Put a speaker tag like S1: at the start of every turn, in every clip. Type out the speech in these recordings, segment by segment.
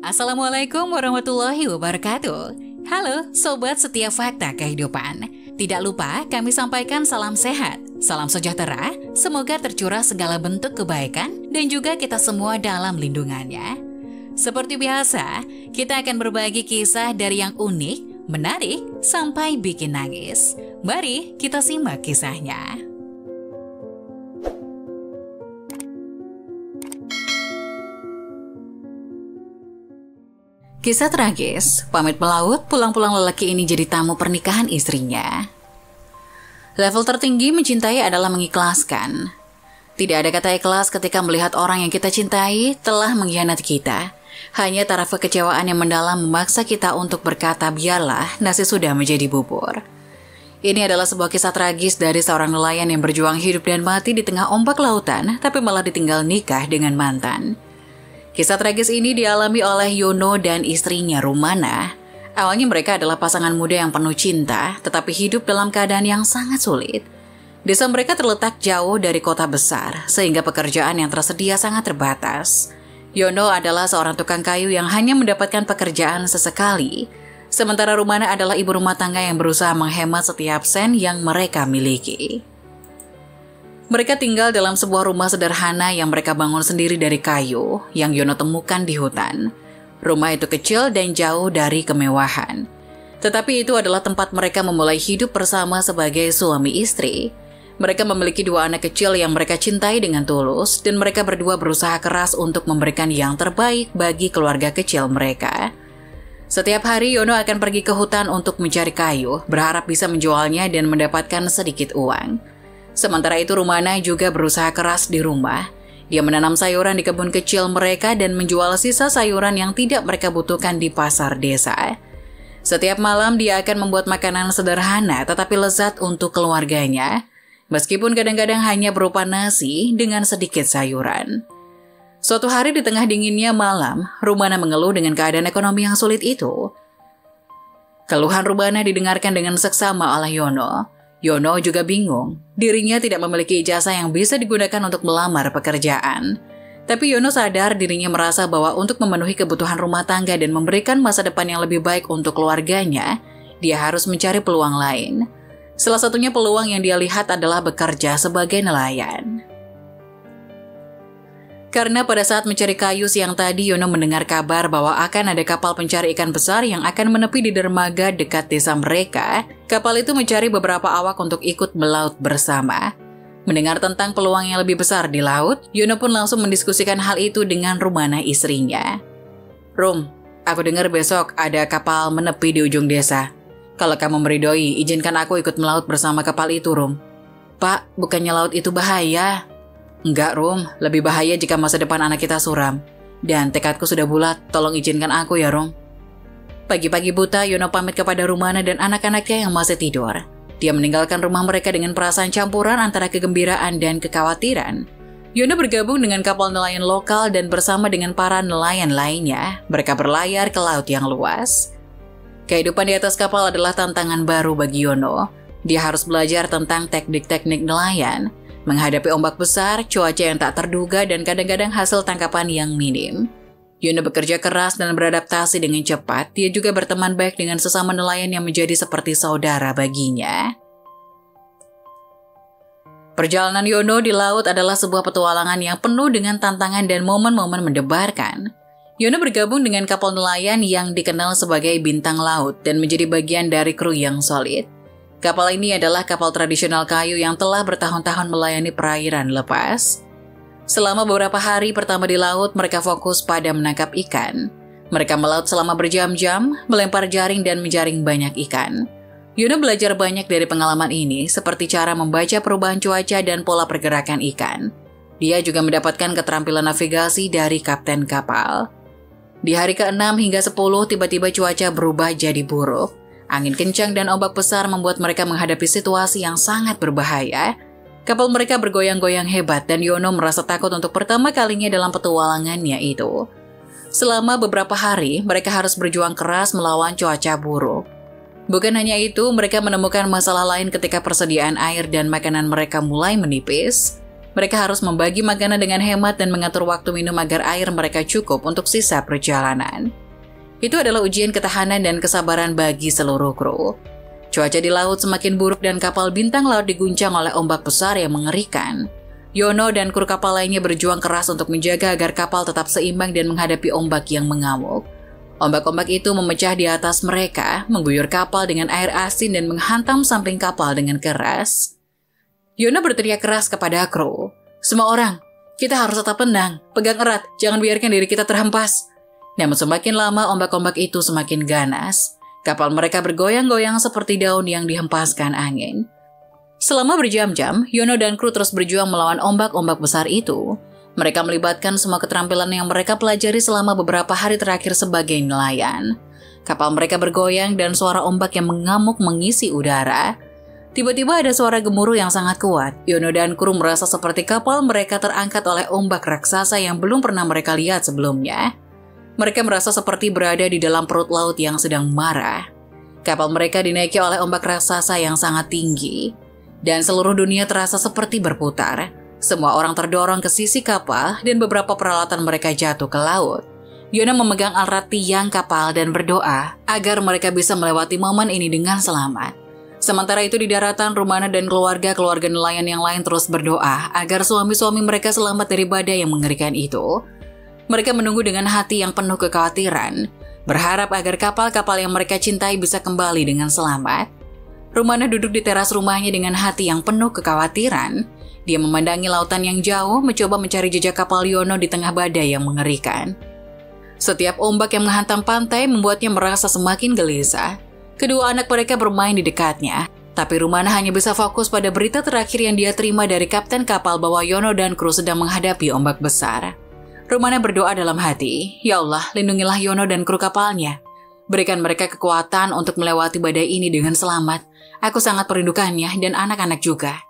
S1: Assalamualaikum warahmatullahi wabarakatuh. Halo Sobat Setiap Fakta Kehidupan. Tidak lupa kami sampaikan salam sehat, salam sejahtera, semoga tercurah segala bentuk kebaikan dan juga kita semua dalam lindungannya. Seperti biasa, kita akan berbagi kisah dari yang unik, menarik, sampai bikin nangis. Mari kita simak kisahnya. Kisah tragis, pamit melaut, pulang-pulang lelaki ini jadi tamu pernikahan istrinya. Level tertinggi mencintai adalah mengikhlaskan. Tidak ada kata ikhlas ketika melihat orang yang kita cintai telah mengkhianati kita. Hanya taraf kekecewaan yang mendalam memaksa kita untuk berkata biarlah nasi sudah menjadi bubur. Ini adalah sebuah kisah tragis dari seorang nelayan yang berjuang hidup dan mati di tengah ombak lautan, tapi malah ditinggal nikah dengan mantan. Kisah tragis ini dialami oleh Yono dan istrinya Rumana. Awalnya mereka adalah pasangan muda yang penuh cinta, tetapi hidup dalam keadaan yang sangat sulit. Desa mereka terletak jauh dari kota besar, sehingga pekerjaan yang tersedia sangat terbatas. Yono adalah seorang tukang kayu yang hanya mendapatkan pekerjaan sesekali, sementara Rumana adalah ibu rumah tangga yang berusaha menghemat setiap sen yang mereka miliki. Mereka tinggal dalam sebuah rumah sederhana yang mereka bangun sendiri dari kayu yang Yono temukan di hutan. Rumah itu kecil dan jauh dari kemewahan. Tetapi itu adalah tempat mereka memulai hidup bersama sebagai suami istri. Mereka memiliki 2 anak kecil yang mereka cintai dengan tulus dan mereka berdua berusaha keras untuk memberikan yang terbaik bagi keluarga kecil mereka. Setiap hari Yono akan pergi ke hutan untuk mencari kayu, berharap bisa menjualnya dan mendapatkan sedikit uang. Sementara itu Rumana juga berusaha keras di rumah. Dia menanam sayuran di kebun kecil mereka dan menjual sisa sayuran yang tidak mereka butuhkan di pasar desa. Setiap malam dia akan membuat makanan sederhana tetapi lezat untuk keluarganya, meskipun kadang-kadang hanya berupa nasi dengan sedikit sayuran. Suatu hari di tengah dinginnya malam, Rumana mengeluh dengan keadaan ekonomi yang sulit itu. Keluhan Rumana didengarkan dengan seksama oleh Yono. Yono juga bingung, dirinya tidak memiliki ijazah yang bisa digunakan untuk melamar pekerjaan. Tapi Yono sadar dirinya merasa bahwa untuk memenuhi kebutuhan rumah tangga dan memberikan masa depan yang lebih baik untuk keluarganya, dia harus mencari peluang lain. Salah satunya peluang yang dia lihat adalah bekerja sebagai nelayan. Karena pada saat mencari kayu siang tadi, Yono mendengar kabar bahwa akan ada kapal pencari ikan besar yang akan menepi di dermaga dekat desa mereka. Kapal itu mencari beberapa awak untuk ikut melaut bersama. Mendengar tentang peluang yang lebih besar di laut, Yono pun langsung mendiskusikan hal itu dengan Rumana istrinya. Rum, aku dengar besok ada kapal menepi di ujung desa. Kalau kamu meridoi, izinkan aku ikut melaut bersama kapal itu, Rum. Pak, bukannya laut itu bahaya? Enggak, Rum. Lebih bahaya jika masa depan anak kita suram. Dan tekadku sudah bulat, tolong izinkan aku ya, Rum. Pagi-pagi buta, Yono pamit kepada Rumana dan anak-anaknya yang masih tidur. Dia meninggalkan rumah mereka dengan perasaan campuran antara kegembiraan dan kekhawatiran. Yono bergabung dengan kapal nelayan lokal dan bersama dengan para nelayan lainnya, mereka berlayar ke laut yang luas. Kehidupan di atas kapal adalah tantangan baru bagi Yono. Dia harus belajar tentang teknik-teknik nelayan, menghadapi ombak besar, cuaca yang tak terduga, dan kadang-kadang hasil tangkapan yang minim. Yono bekerja keras dan beradaptasi dengan cepat. Dia juga berteman baik dengan sesama nelayan yang menjadi seperti saudara baginya. Perjalanan Yono di laut adalah sebuah petualangan yang penuh dengan tantangan dan momen-momen mendebarkan. Yono bergabung dengan kapal nelayan yang dikenal sebagai bintang laut dan menjadi bagian dari kru yang solid. Kapal ini adalah kapal tradisional kayu yang telah bertahun-tahun melayani perairan lepas. Selama beberapa hari pertama di laut, mereka fokus pada menangkap ikan. Mereka melaut selama berjam-jam, melempar jaring dan menjaring banyak ikan. Yono belajar banyak dari pengalaman ini, seperti cara membaca perubahan cuaca dan pola pergerakan ikan. Dia juga mendapatkan keterampilan navigasi dari kapten kapal. Di hari ke-6 hingga 10, tiba-tiba cuaca berubah jadi buruk. Angin kencang dan ombak besar membuat mereka menghadapi situasi yang sangat berbahaya. Kapal mereka bergoyang-goyang hebat dan Yono merasa takut untuk pertama kalinya dalam petualangannya itu. Selama beberapa hari, mereka harus berjuang keras melawan cuaca buruk. Bukan hanya itu, mereka menemukan masalah lain ketika persediaan air dan makanan mereka mulai menipis. Mereka harus membagi makanan dengan hemat dan mengatur waktu minum agar air mereka cukup untuk sisa perjalanan. Itu adalah ujian ketahanan dan kesabaran bagi seluruh kru. Cuaca di laut semakin buruk dan kapal bintang laut diguncang oleh ombak besar yang mengerikan. Yono dan kru kapal lainnya berjuang keras untuk menjaga agar kapal tetap seimbang dan menghadapi ombak yang mengamuk. Ombak-ombak itu memecah di atas mereka, mengguyur kapal dengan air asin dan menghantam samping kapal dengan keras. Yono berteriak keras kepada kru. "Semua orang, kita harus tetap tenang, pegang erat, jangan biarkan diri kita terhempas." Namun semakin lama ombak-ombak itu semakin ganas. Kapal mereka bergoyang-goyang seperti daun yang dihempaskan angin. Selama berjam-jam, Yono dan kru terus berjuang melawan ombak-ombak besar itu. Mereka melibatkan semua keterampilan yang mereka pelajari selama beberapa hari terakhir sebagai nelayan. Kapal mereka bergoyang dan suara ombak yang mengamuk mengisi udara. Tiba-tiba ada suara gemuruh yang sangat kuat. Yono dan kru merasa seperti kapal mereka terangkat oleh ombak raksasa yang belum pernah mereka lihat sebelumnya. Mereka merasa seperti berada di dalam perut laut yang sedang marah. Kapal mereka dinaiki oleh ombak raksasa yang sangat tinggi. Dan seluruh dunia terasa seperti berputar. Semua orang terdorong ke sisi kapal dan beberapa peralatan mereka jatuh ke laut. Yono memegang erat tiang kapal dan berdoa agar mereka bisa melewati momen ini dengan selamat. Sementara itu di daratan, Rumana dan keluarga nelayan yang lain terus berdoa agar suami-suami mereka selamat dari badai yang mengerikan itu. Mereka menunggu dengan hati yang penuh kekhawatiran, berharap agar kapal-kapal yang mereka cintai bisa kembali dengan selamat. Rumana duduk di teras rumahnya dengan hati yang penuh kekhawatiran. Dia memandangi lautan yang jauh, mencoba mencari jejak kapal Yono di tengah badai yang mengerikan. Setiap ombak yang menghantam pantai membuatnya merasa semakin gelisah. Kedua anak mereka bermain di dekatnya, tapi Rumana hanya bisa fokus pada berita terakhir yang dia terima dari kapten kapal bahwa Yono dan kru sedang menghadapi ombak besar. Rumana berdoa dalam hati, "Ya Allah, lindungilah Yono dan kru kapalnya. Berikan mereka kekuatan untuk melewati badai ini dengan selamat. Aku sangat merindukannya dan anak-anak juga."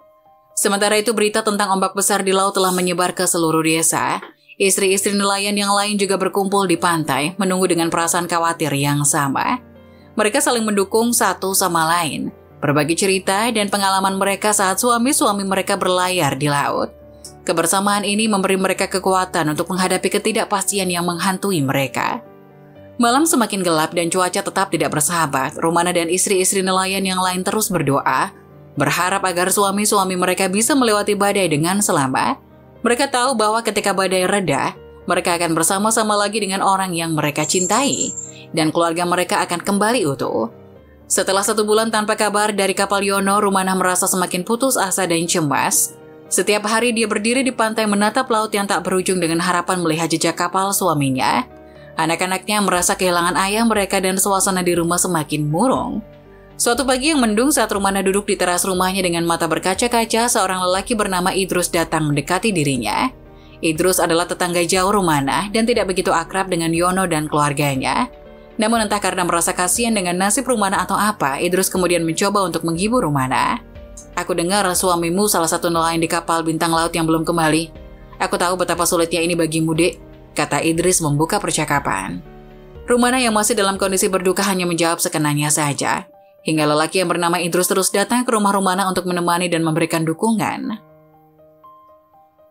S1: Sementara itu berita tentang ombak besar di laut telah menyebar ke seluruh desa. Istri-istri nelayan yang lain juga berkumpul di pantai, menunggu dengan perasaan khawatir yang sama. Mereka saling mendukung satu sama lain, berbagi cerita dan pengalaman mereka saat suami-suami mereka berlayar di laut. Kebersamaan ini memberi mereka kekuatan untuk menghadapi ketidakpastian yang menghantui mereka. Malam semakin gelap dan cuaca tetap tidak bersahabat. Rumana dan istri-istri nelayan yang lain terus berdoa, berharap agar suami-suami mereka bisa melewati badai dengan selamat. Mereka tahu bahwa ketika badai reda, mereka akan bersama-sama lagi dengan orang yang mereka cintai, dan keluarga mereka akan kembali utuh. Setelah 1 bulan tanpa kabar dari kapal Yono, Rumana merasa semakin putus asa dan cemas. Setiap hari dia berdiri di pantai menatap laut yang tak berujung dengan harapan melihat jejak kapal suaminya. Anak-anaknya merasa kehilangan ayah mereka dan suasana di rumah semakin murung. Suatu pagi yang mendung saat Rumana duduk di teras rumahnya dengan mata berkaca-kaca, seorang lelaki bernama Idrus datang mendekati dirinya. Idrus adalah tetangga jauh Rumana dan tidak begitu akrab dengan Yono dan keluarganya. Namun entah karena merasa kasihan dengan nasib Rumana atau apa, Idrus kemudian mencoba untuk menghibur Rumana. "Aku dengar suamimu salah satu nelayan di kapal bintang laut yang belum kembali. Aku tahu betapa sulitnya ini bagimu, Dek," kata Idris membuka percakapan. Rumana yang masih dalam kondisi berduka hanya menjawab sekenanya saja. Hingga lelaki yang bernama Idrus terus datang ke rumah Rumana untuk menemani dan memberikan dukungan.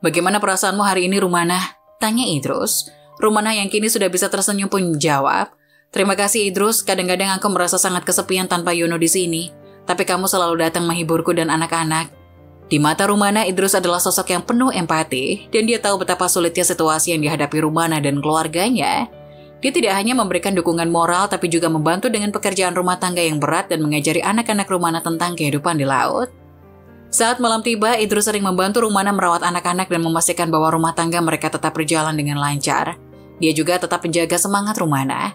S1: "Bagaimana perasaanmu hari ini, Rumana?" tanya Idrus. Rumana yang kini sudah bisa tersenyum pun menjawab, "Terima kasih Idrus, kadang-kadang aku merasa sangat kesepian tanpa Yono di sini. Tapi kamu selalu datang menghiburku dan anak-anak." Di mata Rumana, Idrus adalah sosok yang penuh empati, dan dia tahu betapa sulitnya situasi yang dihadapi Rumana dan keluarganya. Dia tidak hanya memberikan dukungan moral, tapi juga membantu dengan pekerjaan rumah tangga yang berat dan mengajari anak-anak Rumana tentang kehidupan di laut. Saat malam tiba, Idrus sering membantu Rumana merawat anak-anak dan memastikan bahwa rumah tangga mereka tetap berjalan dengan lancar. Dia juga tetap menjaga semangat Rumana.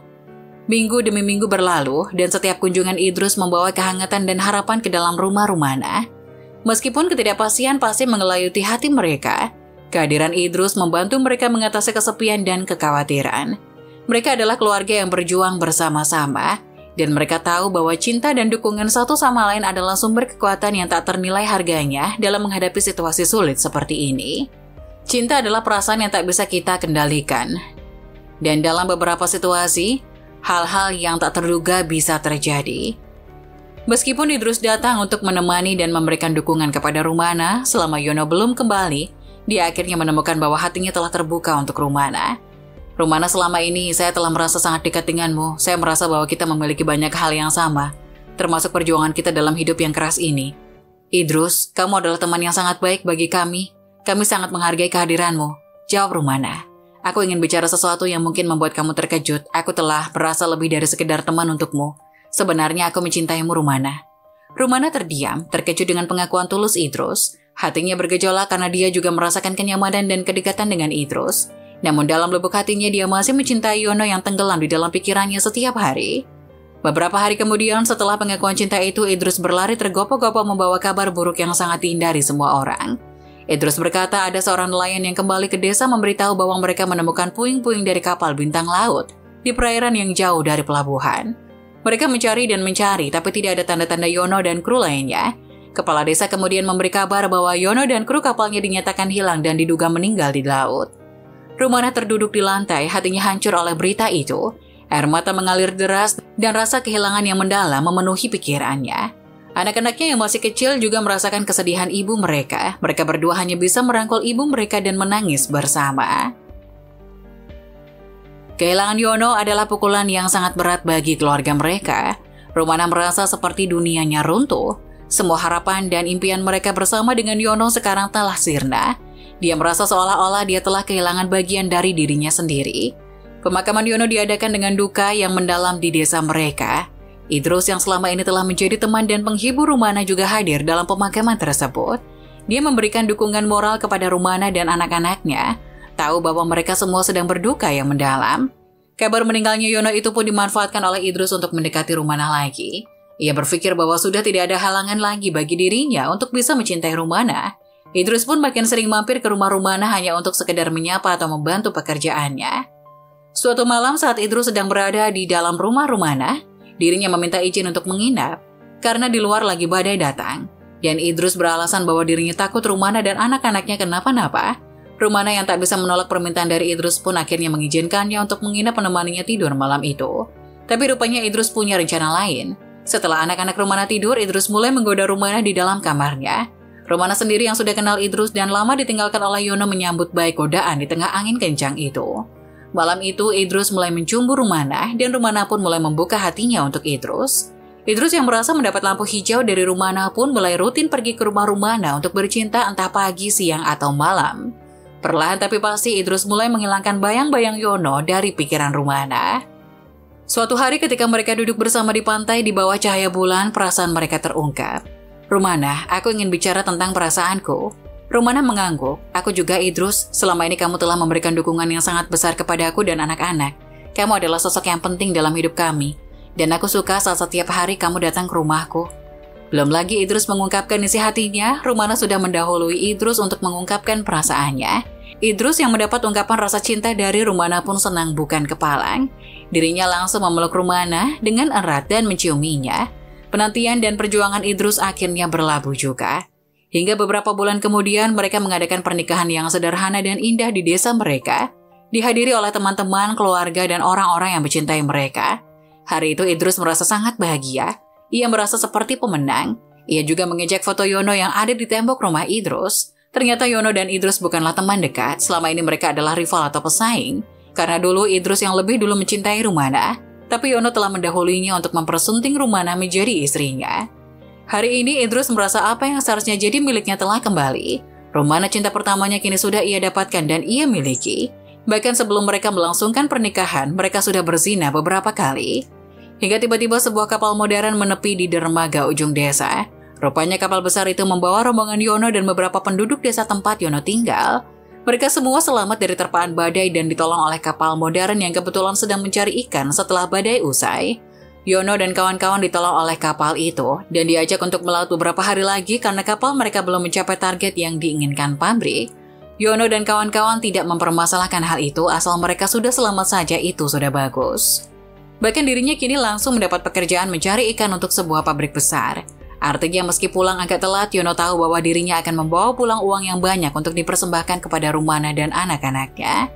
S1: Minggu demi minggu berlalu, dan setiap kunjungan Idrus membawa kehangatan dan harapan ke dalam rumah Rumana. Meskipun ketidakpastian pasti mengelayuti hati mereka, kehadiran Idrus membantu mereka mengatasi kesepian dan kekhawatiran. Mereka adalah keluarga yang berjuang bersama-sama, dan mereka tahu bahwa cinta dan dukungan satu sama lain adalah sumber kekuatan yang tak ternilai harganya dalam menghadapi situasi sulit seperti ini. Cinta adalah perasaan yang tak bisa kita kendalikan. Dan dalam beberapa situasi, hal-hal yang tak terduga bisa terjadi. Meskipun Idrus datang untuk menemani dan memberikan dukungan kepada Rumana selama Yono belum kembali, dia akhirnya menemukan bahwa hatinya telah terbuka untuk Rumana. Rumana, selama ini saya telah merasa sangat dekat denganmu. Saya merasa bahwa kita memiliki banyak hal yang sama, termasuk perjuangan kita dalam hidup yang keras ini. Idrus, kamu adalah teman yang sangat baik bagi kami. Kami sangat menghargai kehadiranmu. Jawab Rumana. Aku ingin bicara sesuatu yang mungkin membuat kamu terkejut. Aku telah berasa lebih dari sekedar teman untukmu. Sebenarnya aku mencintaimu, Rumana. Rumana terdiam, terkejut dengan pengakuan tulus Idrus. Hatinya bergejolak karena dia juga merasakan kenyamanan dan kedekatan dengan Idrus. Namun dalam lubuk hatinya dia masih mencintai Yono yang tenggelam di dalam pikirannya setiap hari. Beberapa hari kemudian setelah pengakuan cinta itu, Idrus berlari tergopoh-gopoh membawa kabar buruk yang sangat dihindari semua orang. Idrus berkata ada seorang nelayan yang kembali ke desa memberitahu bahwa mereka menemukan puing-puing dari kapal bintang laut di perairan yang jauh dari pelabuhan. Mereka mencari dan mencari, tapi tidak ada tanda-tanda Yono dan kru lainnya. Kepala desa kemudian memberi kabar bahwa Yono dan kru kapalnya dinyatakan hilang dan diduga meninggal di laut. Rumana terduduk di lantai, hatinya hancur oleh berita itu. Air mata mengalir deras dan rasa kehilangan yang mendalam memenuhi pikirannya. Anak-anaknya yang masih kecil juga merasakan kesedihan ibu mereka. Mereka berdua hanya bisa merangkul ibu mereka dan menangis bersama. Kehilangan Yono adalah pukulan yang sangat berat bagi keluarga mereka. Rumana merasa seperti dunianya runtuh. Semua harapan dan impian mereka bersama dengan Yono sekarang telah sirna. Dia merasa seolah-olah dia telah kehilangan bagian dari dirinya sendiri. Pemakaman Yono diadakan dengan duka yang mendalam di desa mereka. Idrus yang selama ini telah menjadi teman dan penghibur Rumana juga hadir dalam pemakaman tersebut. Dia memberikan dukungan moral kepada Rumana dan anak-anaknya, tahu bahwa mereka semua sedang berduka yang mendalam. Kabar meninggalnya Yono itu pun dimanfaatkan oleh Idrus untuk mendekati Rumana lagi. Ia berpikir bahwa sudah tidak ada halangan lagi bagi dirinya untuk bisa mencintai Rumana. Idrus pun makin sering mampir ke rumah Rumana hanya untuk sekedar menyapa atau membantu pekerjaannya. Suatu malam saat Idrus sedang berada di dalam rumah Rumana, dirinya meminta izin untuk menginap karena di luar lagi badai datang. Dan Idrus beralasan bahwa dirinya takut Rumana dan anak-anaknya kenapa-napa. Rumana yang tak bisa menolak permintaan dari Idrus pun akhirnya mengizinkannya untuk menginap menemaninya tidur malam itu. Tapi rupanya Idrus punya rencana lain. Setelah anak-anak Rumana tidur, Idrus mulai menggoda Rumana di dalam kamarnya. Rumana sendiri yang sudah kenal Idrus dan lama ditinggalkan oleh Yono menyambut baik godaan di tengah angin kencang itu. Malam itu, Idrus mulai mencumbu Rumana dan Rumana pun mulai membuka hatinya untuk Idrus. Idrus yang merasa mendapat lampu hijau dari Rumana pun mulai rutin pergi ke rumah Rumana untuk bercinta entah pagi, siang, atau malam. Perlahan tapi pasti Idrus mulai menghilangkan bayang-bayang Yono dari pikiran Rumana. Suatu hari ketika mereka duduk bersama di pantai di bawah cahaya bulan, perasaan mereka terungkap. Rumana, aku ingin bicara tentang perasaanku. Rumana mengangguk. Aku juga, Idrus. Selama ini kamu telah memberikan dukungan yang sangat besar kepada aku dan anak-anak. Kamu adalah sosok yang penting dalam hidup kami. Dan aku suka saat setiap hari kamu datang ke rumahku. Belum lagi Idrus mengungkapkan isi hatinya, Rumana sudah mendahului Idrus untuk mengungkapkan perasaannya. Idrus yang mendapat ungkapan rasa cinta dari Rumana pun senang bukan kepalang. Dirinya langsung memeluk Rumana dengan erat dan menciuminya. Penantian dan perjuangan Idrus akhirnya berlabuh juga. Hingga beberapa bulan kemudian mereka mengadakan pernikahan yang sederhana dan indah di desa mereka. Dihadiri oleh teman-teman, keluarga, dan orang-orang yang mencintai mereka. Hari itu Idrus merasa sangat bahagia. Ia merasa seperti pemenang. Ia juga mengejek foto Yono yang ada di tembok rumah Idrus. Ternyata Yono dan Idrus bukanlah teman dekat, selama ini mereka adalah rival atau pesaing. Karena dulu Idrus yang lebih dulu mencintai Rumana, tapi Yono telah mendahuluinya untuk mempersunting Rumana menjadi istrinya. Hari ini Idrus merasa apa yang seharusnya jadi miliknya telah kembali. Rumana cinta pertamanya kini sudah ia dapatkan dan ia miliki. Bahkan sebelum mereka melangsungkan pernikahan, mereka sudah berzina beberapa kali. Hingga tiba-tiba sebuah kapal modern menepi di dermaga ujung desa. Rupanya kapal besar itu membawa rombongan Yono dan beberapa penduduk desa tempat Yono tinggal. Mereka semua selamat dari terpaan badai dan ditolong oleh kapal modern yang kebetulan sedang mencari ikan setelah badai usai. Yono dan kawan-kawan ditolong oleh kapal itu dan diajak untuk melaut beberapa hari lagi karena kapal mereka belum mencapai target yang diinginkan pabrik. Yono dan kawan-kawan tidak mempermasalahkan hal itu asal mereka sudah selamat saja, itu sudah bagus. Bahkan dirinya kini langsung mendapat pekerjaan mencari ikan untuk sebuah pabrik besar. Artinya meski pulang agak telat, Yono tahu bahwa dirinya akan membawa pulang uang yang banyak untuk dipersembahkan kepada Rumana dan anak-anaknya.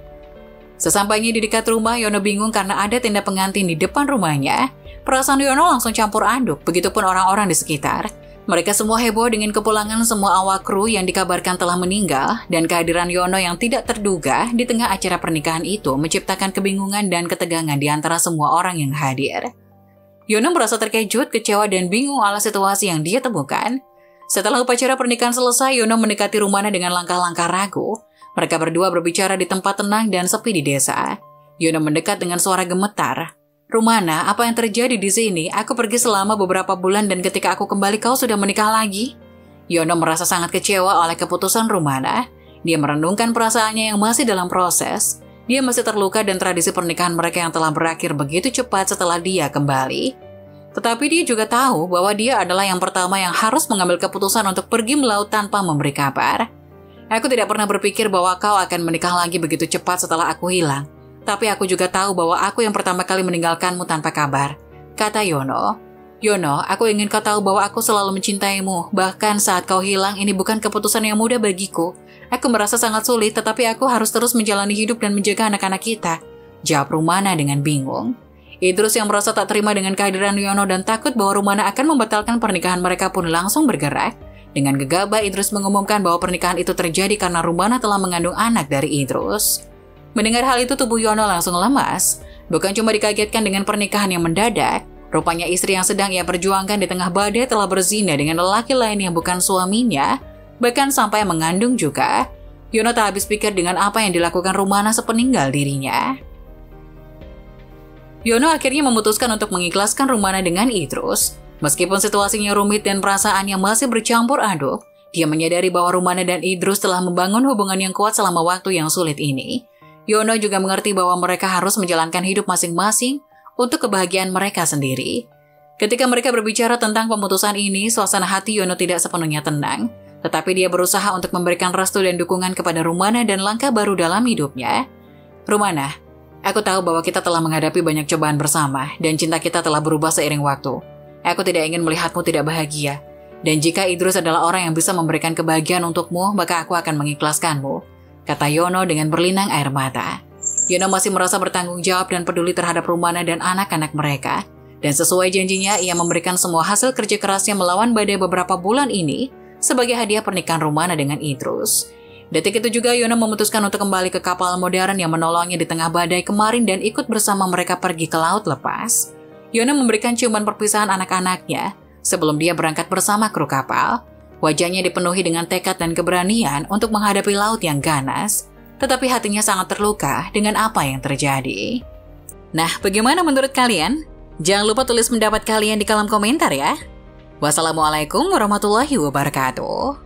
S1: Sesampainya di dekat rumah, Yono bingung karena ada tenda pengantin di depan rumahnya. Perasaan Yono langsung campur aduk, begitupun orang-orang di sekitar. Mereka semua heboh dengan kepulangan semua awak kru yang dikabarkan telah meninggal, dan kehadiran Yono yang tidak terduga di tengah acara pernikahan itu menciptakan kebingungan dan ketegangan di antara semua orang yang hadir. Yono merasa terkejut, kecewa, dan bingung alas situasi yang dia temukan. Setelah upacara pernikahan selesai, Yono mendekati Rumana dengan langkah-langkah ragu. Mereka berdua berbicara di tempat tenang dan sepi di desa. Yono mendekat dengan suara gemetar. "Rumana, apa yang terjadi di sini? Aku pergi selama beberapa bulan dan ketika aku kembali kau sudah menikah lagi?" Yono merasa sangat kecewa oleh keputusan Rumana. Dia merenungkan perasaannya yang masih dalam proses. Dia masih terluka dan tradisi pernikahan mereka yang telah berakhir begitu cepat setelah dia kembali. Tetapi dia juga tahu bahwa dia adalah yang pertama yang harus mengambil keputusan untuk pergi melaut tanpa memberi kabar. "Aku tidak pernah berpikir bahwa kau akan menikah lagi begitu cepat setelah aku hilang. Tapi aku juga tahu bahwa aku yang pertama kali meninggalkanmu tanpa kabar," kata Yono. "Yono, aku ingin kau tahu bahwa aku selalu mencintaimu. Bahkan saat kau hilang, ini bukan keputusan yang mudah bagiku. Aku merasa sangat sulit, tetapi aku harus terus menjalani hidup dan menjaga anak-anak kita," jawab Rumana dengan bingung. Idrus yang merasa tak terima dengan kehadiran Yono dan takut bahwa Rumana akan membatalkan pernikahan mereka pun langsung bergerak. Dengan gegabah, Idrus mengumumkan bahwa pernikahan itu terjadi karena Rumana telah mengandung anak dari Idrus. Mendengar hal itu, tubuh Yono langsung lemas. Bukan cuma dikagetkan dengan pernikahan yang mendadak, rupanya istri yang sedang ia perjuangkan di tengah badai telah berzina dengan lelaki lain yang bukan suaminya, bahkan sampai mengandung juga. Yono tak habis pikir dengan apa yang dilakukan Rumana sepeninggal dirinya. Yono akhirnya memutuskan untuk mengikhlaskan Rumana dengan Idrus. Meskipun situasinya rumit dan perasaannya masih bercampur aduk, dia menyadari bahwa Rumana dan Idrus telah membangun hubungan yang kuat selama waktu yang sulit ini. Yono juga mengerti bahwa mereka harus menjalankan hidup masing-masing untuk kebahagiaan mereka sendiri. Ketika mereka berbicara tentang pemutusan ini, suasana hati Yono tidak sepenuhnya tenang, tetapi dia berusaha untuk memberikan restu dan dukungan kepada Rumana dan langkah baru dalam hidupnya. "Rumana, aku tahu bahwa kita telah menghadapi banyak cobaan bersama dan cinta kita telah berubah seiring waktu. Aku tidak ingin melihatmu tidak bahagia. Dan jika Idrus adalah orang yang bisa memberikan kebahagiaan untukmu, maka aku akan mengikhlaskanmu," kata Yono dengan berlinang air mata. Yono masih merasa bertanggung jawab dan peduli terhadap Rumana dan anak-anak mereka. Dan sesuai janjinya, ia memberikan semua hasil kerja kerasnya melawan badai beberapa bulan ini sebagai hadiah pernikahan Rumana dengan Idrus. Detik itu juga Yono memutuskan untuk kembali ke kapal modern yang menolongnya di tengah badai kemarin dan ikut bersama mereka pergi ke laut lepas. Yono memberikan ciuman perpisahan anak-anaknya sebelum dia berangkat bersama kru kapal. Wajahnya dipenuhi dengan tekad dan keberanian untuk menghadapi laut yang ganas, tetapi hatinya sangat terluka dengan apa yang terjadi. Nah, bagaimana menurut kalian? Jangan lupa tulis pendapat kalian di kolom komentar ya. Wassalamualaikum warahmatullahi wabarakatuh.